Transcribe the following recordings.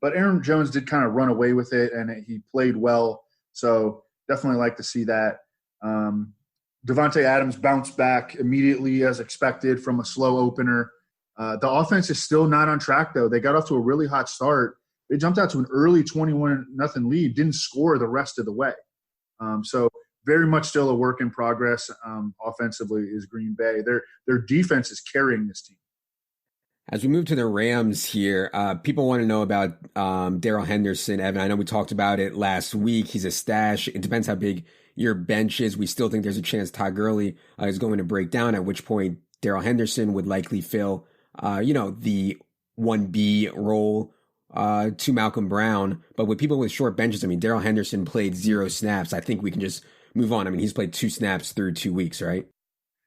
But Aaron Jones did kind of run away with it, and he played well. So definitely like to see that. Devontae Adams bounced back immediately as expected from a slow opener. The offense is still not on track, though. They got off to a really hot start. They jumped out to an early 21-0 lead, didn't score the rest of the way. So very much still a work in progress offensively is Green Bay. Their defense is carrying this team. As we move to the Rams here, people want to know about Darrell Henderson. Evan, I know we talked about it last week. He's a stash. It depends how big your bench is. We still think there's a chance Todd Gurley is going to break down, at which point Darrell Henderson would likely fill, the 1B role to Malcolm Brown. But with people with short benches, I mean, Darrell Henderson played 0 snaps. I think we can just move on. I mean, he's played 2 snaps through 2 weeks, right?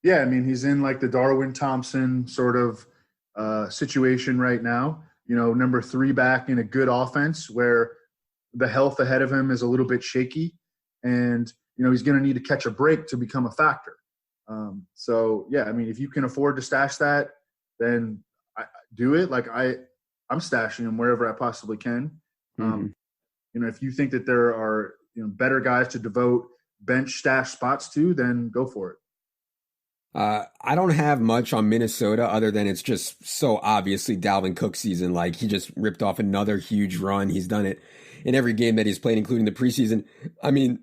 Yeah, I mean, he's in like the Darwin Thompson sort of situation right now. Number 3 back in a good offense where the health ahead of him is a little bit shaky. And, he's going to need to catch a break to become a factor. So, yeah, I mean, if you can afford to stash that, then do it. Like I'm stashing him wherever I possibly can. If you think that there are better guys to devote bench stash spots to, then go for it. I don't have much on Minnesota other than it's just so obviously Dalvin Cook season. Like he just ripped off another huge run. He's done it in every game that he's played, including the preseason. I mean,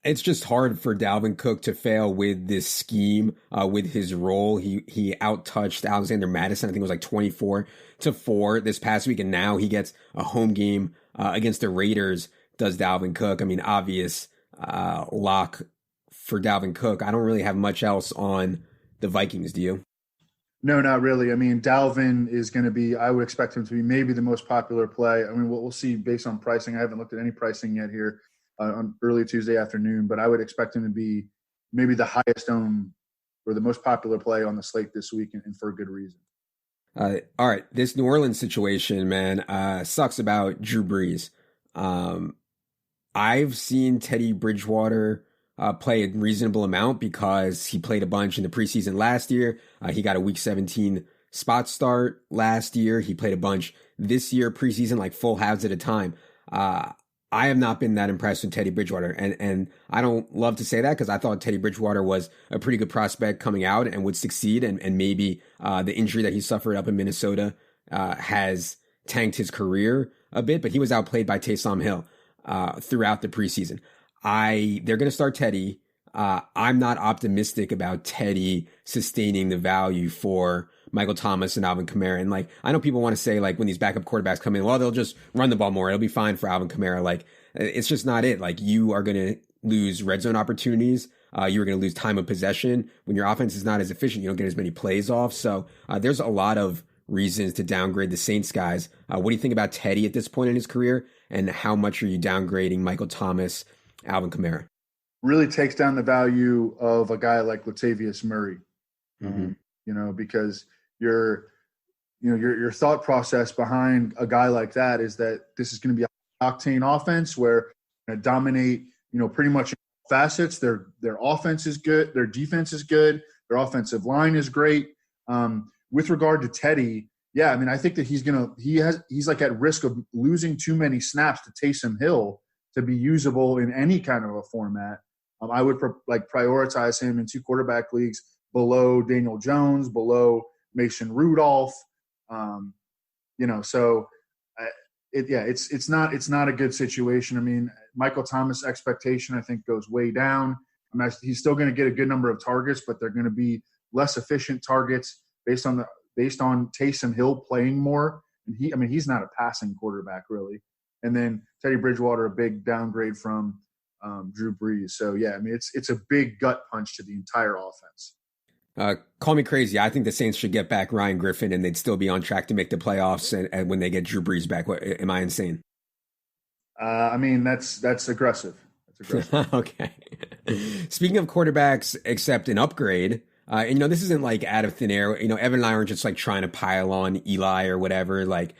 it's just hard for Dalvin Cook to fail with this scheme, with his role. He out-touched Alexander Mattison. I think it was like 24-4 this past week. And now he gets a home game against the Raiders, does Dalvin Cook. I mean, obvious lock for Dalvin Cook. I don't really have much else on the Vikings. Do you? No, not really. I mean, Dalvin is going to be, I would expect him to be maybe the most popular play. I mean, we'll see based on pricing. I haven't looked at any pricing yet here on early Tuesday afternoon, but I would expect him to be maybe the highest owned or the most popular play on the slate this week, and for a good reason. All right. This New Orleans situation, man, sucks about Drew Brees. I've seen Teddy Bridgewater play a reasonable amount because he played a bunch in the preseason last year. He got a week 17 spot start last year. He played a bunch this year, preseason, like full halves at a time. I have not been that impressed with Teddy Bridgewater. And I don't love to say that because I thought Teddy Bridgewater was a pretty good prospect coming out and would succeed. And maybe the injury that he suffered up in Minnesota has tanked his career a bit, but he was outplayed by Taysom Hill throughout the preseason. They're going to start Teddy. I'm not optimistic about Teddy sustaining the value for Michael Thomas and Alvin Kamara. And like, I know people want to say like when these backup quarterbacks come in, well, they'll just run the ball more. It'll be fine for Alvin Kamara. Like, it's just not it. Like, you are going to lose red zone opportunities. You are going to lose time of possession. When your offense is not as efficient, you don't get as many plays off. So there's a lot of reasons to downgrade the Saints guys. What do you think about Teddy at this point in his career? And how much are you downgrading Michael Thomas, Alvin Kamara? Really takes down the value of a guy like Latavius Murray, because your thought process behind a guy like that is that this is going to be an octane offense where going to dominate, pretty much facets. Their offense is good, their defense is good, their offensive line is great. With regard to Teddy, yeah, I mean, I think that he's like at risk of losing too many snaps to Taysom Hill to be usable in any kind of a format. I would prioritize him in 2 quarterback leagues below Daniel Jones, below Mason Rudolph. It's not a good situation. I mean, Michael Thomas' expectation, I think, goes way down. I mean, he's still going to get a good number of targets, but they're going to be less efficient targets based on Taysom Hill playing more. And he's not a passing quarterback really. And then Teddy Bridgewater, a big downgrade from Drew Brees. So, yeah, I mean, it's a big gut punch to the entire offense. Call me crazy. I think the Saints should get back Ryan Griffin and they'd still be on track to make the playoffs and when they get Drew Brees back. Am I insane? I mean, that's aggressive. That's aggressive. Okay. Speaking of quarterbacks, except an upgrade, this isn't like out of thin air. Evan and I aren't just like trying to pile on Eli or whatever. Like,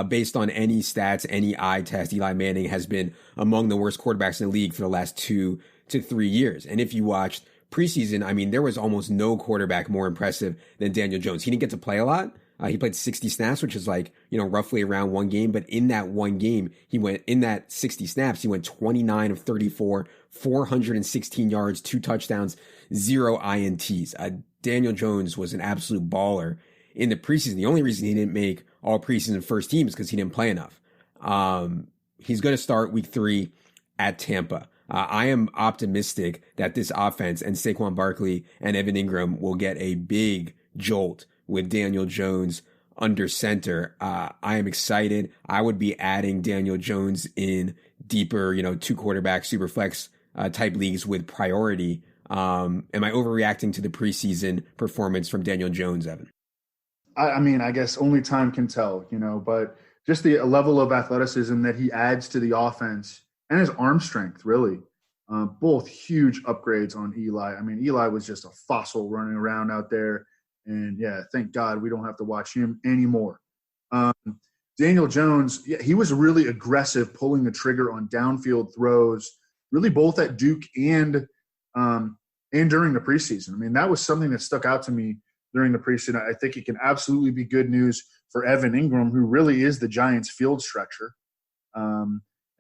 based on any stats, any eye test, Eli Manning has been among the worst quarterbacks in the league for the last 2 to 3 years. And if you watched preseason, I mean, there was almost no quarterback more impressive than Daniel Jones. He didn't get to play a lot, He played 60 snaps, which is like, roughly around one game. But in that one game, in that 60 snaps, he went 29 of 34, 416 yards, 2 touchdowns, 0 INTs. Daniel Jones was an absolute baller in the preseason. The only reason he didn't make all preseason first team is because he didn't play enough. He's going to start week 3 at Tampa. I am optimistic that this offense and Saquon Barkley and Evan Ingram will get a big jolt with Daniel Jones under center. I am excited. I would be adding Daniel Jones in deeper, 2 quarterback super flex type leagues with priority. Am I overreacting to the preseason performance from Daniel Jones, Evan? I mean, I guess only time can tell, but just the level of athleticism that he adds to the offense and his arm strength, really. Both huge upgrades on Eli. I mean, Eli was just a fossil running around out there. And, yeah, thank God we don't have to watch him anymore. Daniel Jones, he was really aggressive pulling the trigger on downfield throws, really both at Duke and during the preseason. I mean, that was something that stuck out to me during the preseason. I think it can absolutely be good news for Evan Ingram, who really is the Giants' field stretcher.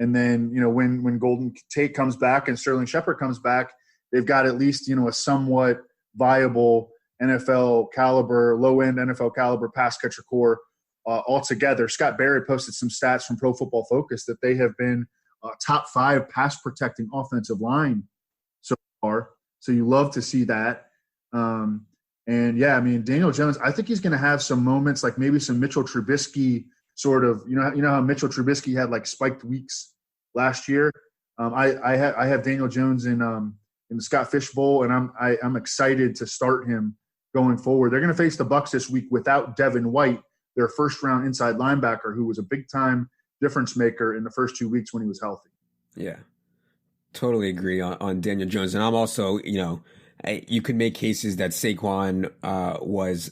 And then, when Golden Tate comes back and Sterling Shepard comes back, they've got at least, a somewhat viable NFL caliber, low-end NFL caliber pass catcher core altogether. Scott Barrett posted some stats from Pro Football Focus that they have been top 5 pass protecting offensive line so far. So you love to see that. And, yeah, I mean, Daniel Jones, I think he's going to have some moments like maybe some Mitchell Trubisky sort of, you know how Mitchell Trubisky had like spiked weeks last year. I have Daniel Jones in the Scott Fish Bowl, and I'm excited to start him going forward. They're going to face the Bucs this week without Devin White, their first round inside linebacker, who was a big time difference maker in the first 2 weeks when he was healthy. Yeah, totally agree on Daniel Jones, and I'm also, you could make cases that Saquon was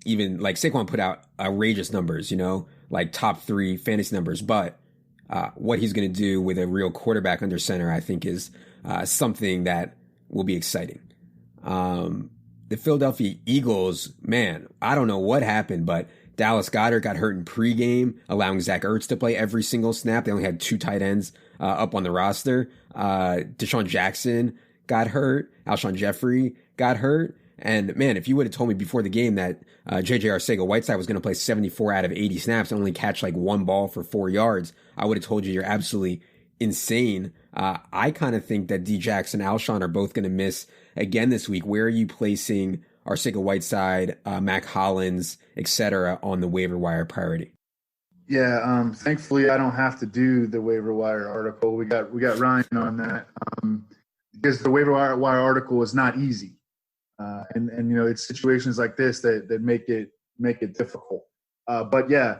even like Saquon put out outrageous numbers, like top 3 fantasy numbers. But what he's going to do with a real quarterback under center, I think, is something that will be exciting. The Philadelphia Eagles, man, I don't know what happened, but Dallas Goedert got hurt in pregame, allowing Zach Ertz to play every single snap. They only had 2 tight ends up on the roster. Deshaun Jackson got hurt. Alshon Jeffrey got hurt. And, man, if you would have told me before the game that J.J. Arcega-Whiteside was going to play 74 out of 80 snaps and only catch like 1 ball for 4 yards, I would have told you you're absolutely insane. I kind of think that D. Jackson and Alshon are both going to miss again this week. Where are you placing Arcega-Whiteside, Mac Hollins, etc. on the waiver wire priority? Yeah, thankfully I don't have to do the waiver wire article. We got Ryan on that because the waiver wire article is not easy. And it's situations like this that make it difficult. But yeah,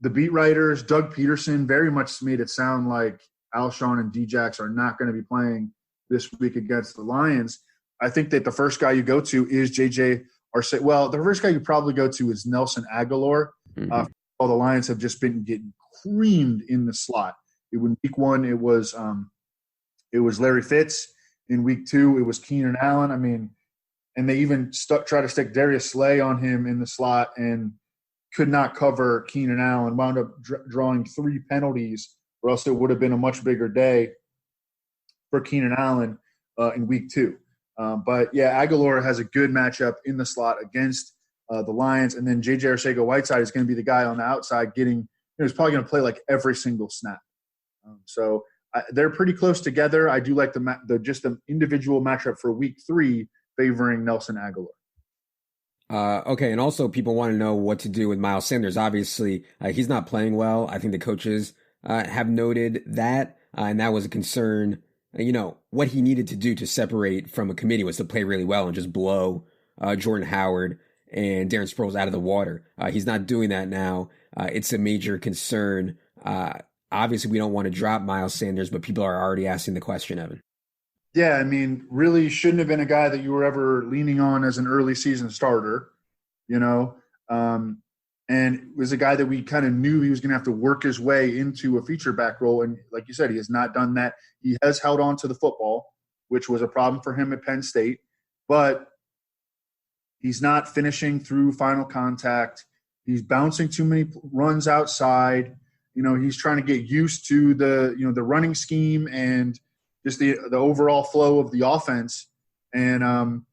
the beat writers, Doug Peterson, very much made it sound like Alshon and Djax are not going to be playing this week against the Lions. I think that the first guy you go to is JJ Arcega. Well, the first guy you probably go to is Nelson Aguilar. All the Lions have just been getting creamed in the slot. In week 1, it was Larry Fitz. In week 2, it was Keenan Allen. I mean, and they even tried to stick Darius Slay on him in the slot and could not cover Keenan Allen, wound up drawing 3 penalties, or else it would have been a much bigger day for Keenan Allen in week 2. But, yeah, Aguilar has a good matchup in the slot against the Lions. And then J.J. Arcega-Whiteside is going to be the guy on the outside getting – he's probably going to play like every single snap. So they're pretty close together. I do like the individual matchup for week 3 favoring Nelson Aguilar. Okay, and also people want to know what to do with Miles Sanders. Obviously, he's not playing well. I think the coaches have noted that, and that was a concern. What he needed to do to separate from a committee was to play really well and just blow Jordan Howard and Darren Sproles out of the water. He's not doing that now. It's a major concern. Obviously, we don't want to drop Miles Sanders, but people are already asking the question, Evan. Yeah, I mean, really shouldn't have been a guy that you were ever leaning on as an early season starter, and was a guy that we kind of knew he was going to have to work his way into a feature back role. And like you said, he has not done that. He has held on to the football, which was a problem for him at Penn State, but he's not finishing through final contact. He's bouncing too many runs outside. He's trying to get used to the running scheme and just the overall flow of the offense. And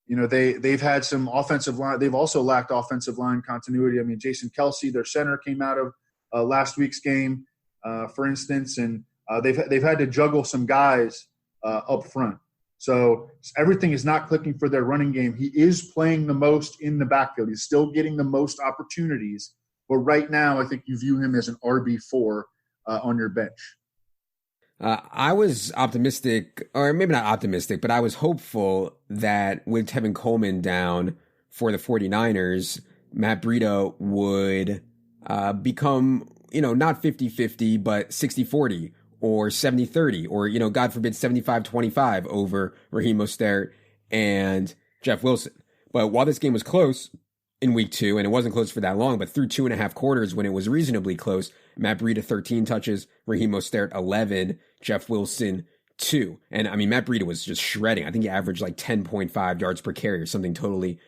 they've had some offensive line. They've also lacked offensive line continuity. I mean, Jason Kelsey, their center, came out of last week's game, for instance, and they've had to juggle some guys up front. So everything is not clicking for their running game. He is playing the most in the backfield. He's still getting the most opportunities. But right now, I think you view him as an RB4 on your bench. I was optimistic, or maybe not optimistic, but I was hopeful that with Tevin Coleman down for the 49ers, Matt Breida would become, not 50-50, but 60-40 or 70-30 or, God forbid, 75-25 over Raheem Mostert and Jeff Wilson. But while this game was close in week 2, and it wasn't close for that long, but through 2.5 quarters when it was reasonably close, Matt Breida 13 touches, Raheem Mostert 11, Jeff Wilson 2. And I mean, Matt Breida was just shredding. I think he averaged like 10.5 yards per carry or something totally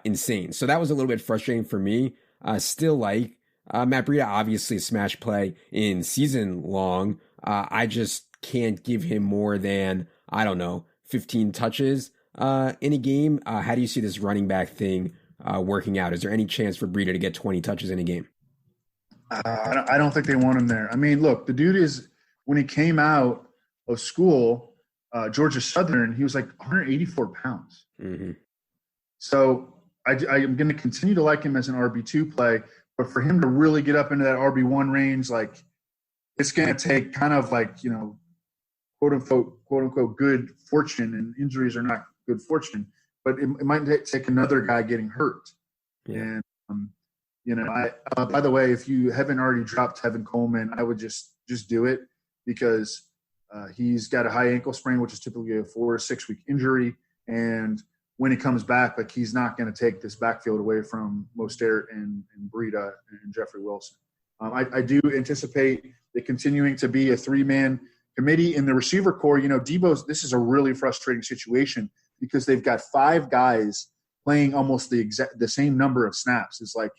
insane. So that was a little bit frustrating for me. Still like Matt Breida, obviously a smash play in season long. I just can't give him more than, 15 touches in a game. How do you see this running back thing working out? Is there any chance for Breida to get 20 touches in a game? I don't think they want him there. I mean, look, the dude is, when he came out of school, Georgia Southern, he was like 184 pounds. Mm-hmm. So I'm going to continue to like him as an RB2 play, but for him to really get up into that RB1 range, like, it's going to take kind of like, quote unquote, good fortune, and injuries are not good fortune, but it might take another guy getting hurt. Yeah. And, by the way, if you haven't already dropped Tevin Coleman, I would just do it, because he's got a high ankle sprain, which is typically a 4 to 6 week injury. And when he comes back, like, he's not going to take this backfield away from Mostert and Breida and Jeffrey Wilson. I do anticipate it continuing to be a 3-man committee in the receiver core. Debo's, this is a really frustrating situation because they've got 5 guys playing almost the same number of snaps. It's like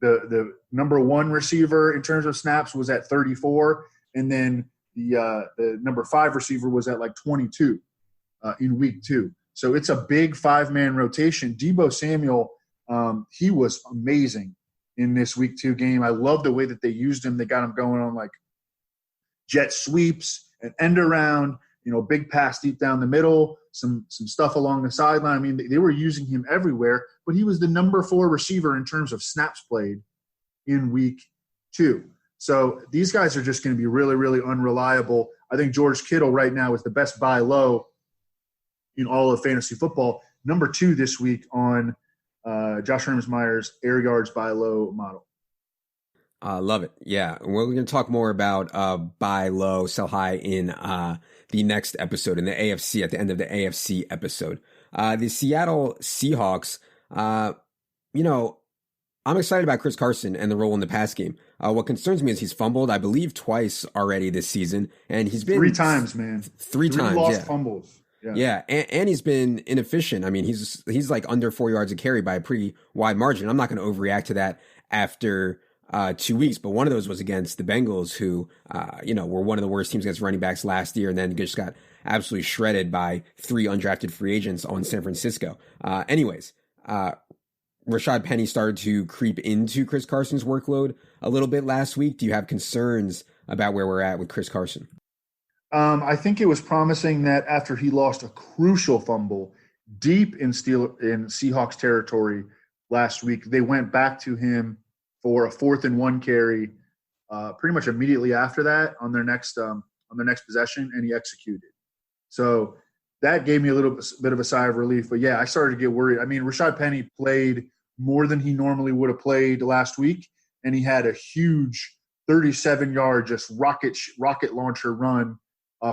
the number 1 receiver in terms of snaps was at 34, and then the number 5 receiver was at like 22 in week 2. So it's a big 5-man rotation. Deebo Samuel, he was amazing in this week 2 game. I love the way that they used him. They got him going on like jet sweeps, an end around, big pass deep down the middle, some stuff along the sideline. I mean, they were using him everywhere, but he was the number 4 receiver in terms of snaps played in week 2. So these guys are just going to be really, really unreliable. I think George Kittle right now is the best buy low in all of fantasy football. Number 2 this week on Josh Hermsmeyer's air yards buy low model. Love it. Yeah. We're going to talk more about buy low, sell high in the next episode, in the AFC, at the end of the AFC episode. The Seattle Seahawks, I'm excited about Chris Carson and the role in the pass game. What concerns me is he's fumbled, I believe, twice already this season. And he's been 3 times, man. 3 times. Lost fumbles. Yeah. And he's been inefficient. I mean, he's like under 4 yards a carry by a pretty wide margin. I'm not going to overreact to that after 2 weeks, but one of those was against the Bengals, who, were one of the worst teams against running backs last year, and then just got absolutely shredded by 3 undrafted free agents on San Francisco. Rashad Penny started to creep into Chris Carson's workload a little bit last week. Do you have concerns about where we're at with Chris Carson? I think it was promising that after he lost a crucial fumble deep in Seahawks territory last week, they went back to him for a 4th and 1 carry pretty much immediately after that on their next possession, and he executed. So that gave me a little bit of a sigh of relief. But, yeah, I started to get worried. I mean, Rashad Penny played more than he normally would have played last week, and he had a huge 37-yard just rocket launcher run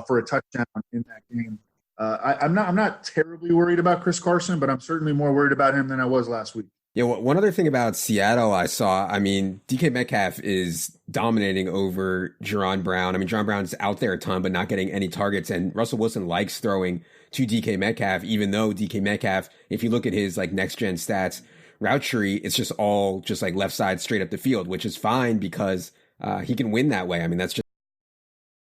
for a touchdown in that game. I'm not terribly worried about Chris Carson, but I'm certainly more worried about him than I was last week. Yeah, one other thing about Seattle I saw, I mean, DK Metcalf is dominating over Jerron Brown. I mean, Jerron Brown's out there a ton, but not getting any targets. And Russell Wilson likes throwing to DK Metcalf, even though DK Metcalf, if you look at his like next gen stats route tree, it's just all just like left side straight up the field, which is fine because he can win that way. I mean, that's